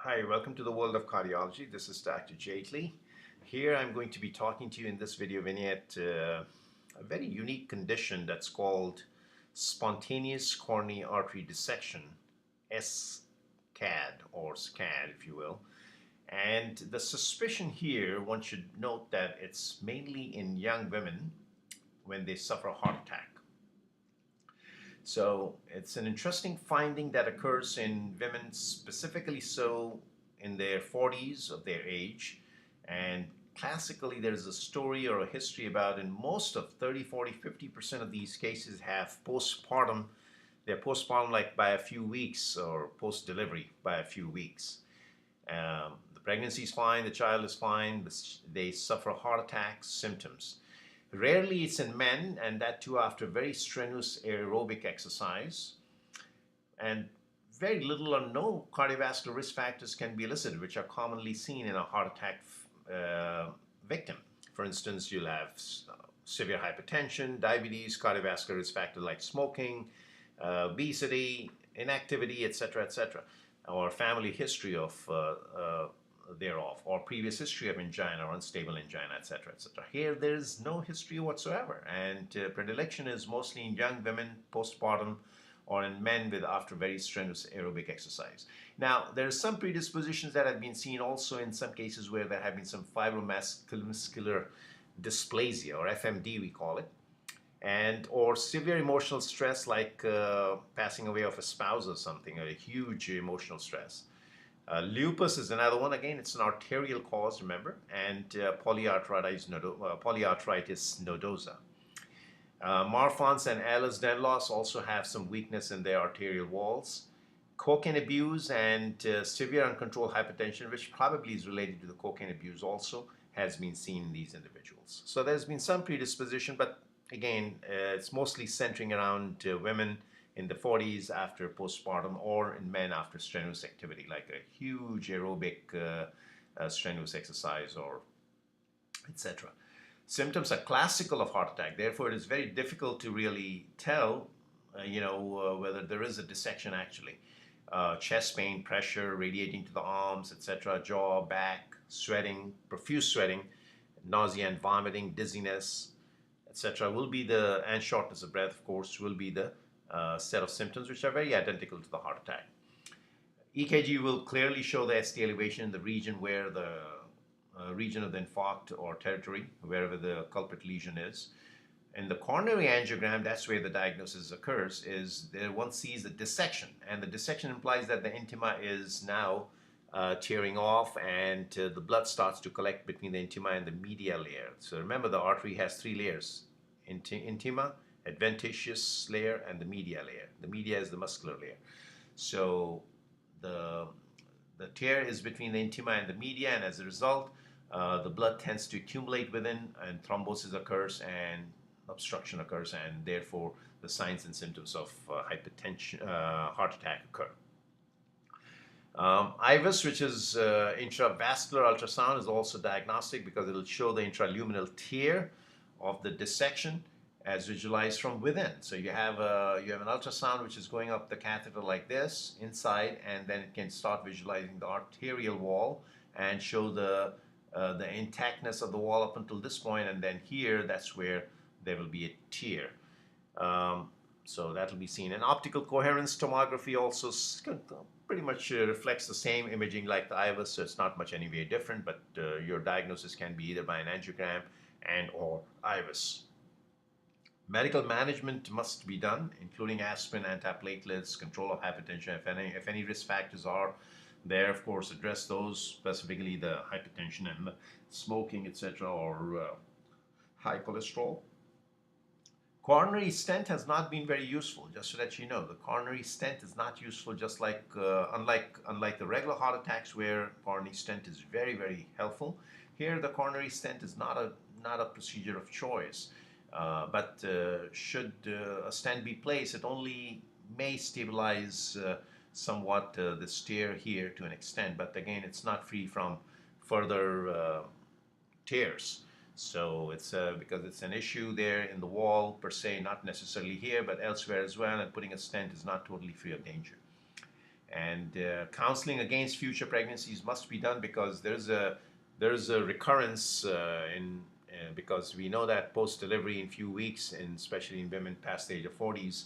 Hi, welcome to the world of cardiology. This is Dr. Jaitly. Here I'm going to be talking to you in this video vignette a very unique condition that's called spontaneous coronary artery dissection, SCAD or SCAD if you will. And the suspicion here, one should note that it's mainly in young women when they suffer a heart attack. So it's an interesting finding that occurs in women, specifically so in their 40s of their age. And classically, there's a story or a history about in most of 30, 40, 50% of these cases have postpartum. They're postpartum like by a few weeks or post-delivery by a few weeks. The pregnancy is fine, the child is fine, they suffer heart attack symptoms. Rarely it's in men, and that too after very strenuous aerobic exercise. And very little or no cardiovascular risk factors can be elicited, which are commonly seen in a heart attack victim. For instance, you'll have severe hypertension, diabetes, cardiovascular risk factors like smoking, obesity, inactivity, etc., or family history of thereof, or previous history of angina or unstable angina, etc., Here, there is no history whatsoever, and predilection is mostly in young women, postpartum, or in men with after very strenuous aerobic exercise. Now, there are some predispositions that have been seen also in some cases where there have been some fibromuscular dysplasia, or FMD we call it, and or severe emotional stress like passing away of a spouse or something, a huge emotional stress. Lupus is another one. Again, it's an arterial cause, remember, and polyarthritis nodosa. Marfan's and Ehlers-Danlos also have some weakness in their arterial walls. Cocaine abuse and severe uncontrolled hypertension, which probably is related to the cocaine abuse also, has been seen in these individuals. So there's been some predisposition, but again, it's mostly centering around women in the 40s after postpartum, or in men after strenuous activity, like a huge aerobic strenuous exercise, or etc. Symptoms are classical of heart attack. Therefore, it is very difficult to really tell, whether there is a dissection actually. Chest pain, pressure radiating to the arms, etc., jaw, back, sweating, profuse sweating, nausea and vomiting, dizziness, etc. and shortness of breath, of course, will be the set of symptoms which are very identical to the heart attack. EKG will clearly show the ST elevation in the region where the region of the infarct or territory, wherever the culprit lesion is. In the coronary angiogram, that's where the diagnosis occurs, is there one sees the dissection, and the dissection implies that the intima is now tearing off, and the blood starts to collect between the intima and the media layer. So remember, the artery has three layers: intima, adventitious layer, and the media layer. The media is the muscular layer. So the tear is between the intima and the media, and as a result, the blood tends to accumulate within, and thrombosis occurs, and obstruction occurs, and therefore the signs and symptoms of hypertension, heart attack occur. IVUS, which is intravascular ultrasound, is also diagnostic because it will show the intraluminal tear of the dissection as visualized from within. So you have an ultrasound which is going up the catheter like this inside, and then it can start visualizing the arterial wall and show the intactness of the wall up until this point, and then here, that's where there will be a tear. So that will be seen. And optical coherence tomography also pretty much reflects the same imaging like the IVUS, so it's not much anyway different, but your diagnosis can be either by an angiogram and or IVUS. Medical management must be done, including aspirin, antiplatelets, control of hypertension. If any risk factors are there, of course, address those, specifically the hypertension and the smoking, etc., or high cholesterol. Coronary stent has not been very useful, just so that you know. The coronary stent is not useful, just like unlike the regular heart attacks where coronary stent is very, very helpful. Here, the coronary stent is not a procedure of choice. But should a stent be placed, it only may stabilize somewhat the tear here to an extent, but again, it's not free from further tears. So it's because it's an issue there in the wall per se, not necessarily here, but elsewhere as well, and putting a stent is not totally free of danger. And counseling against future pregnancies must be done because there's a recurrence because we know that post-delivery in few weeks, and especially in women past the age of 40s,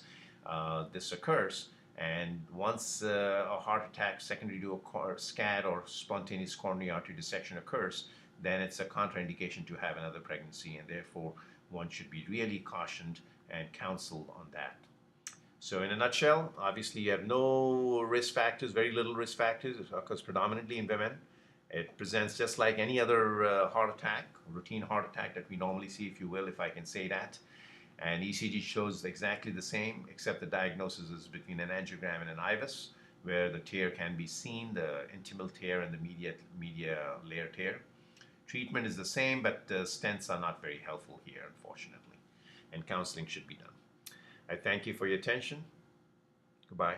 this occurs. And once a heart attack secondary to a SCAD or spontaneous coronary artery dissection occurs, then it's a contraindication to have another pregnancy, and therefore one should be really cautioned and counseled on that. So in a nutshell, obviously you have no risk factors, very little risk factors. It occurs predominantly in women. It presents just like any other heart attack, routine heart attack that we normally see, if you will, if I can say that. And ECG shows exactly the same, except the diagnosis is between an angiogram and an IVUS, where the tear can be seen, the intimal tear and the media layer tear. Treatment is the same, but stents are not very helpful here, unfortunately, and counseling should be done. I thank you for your attention. Goodbye.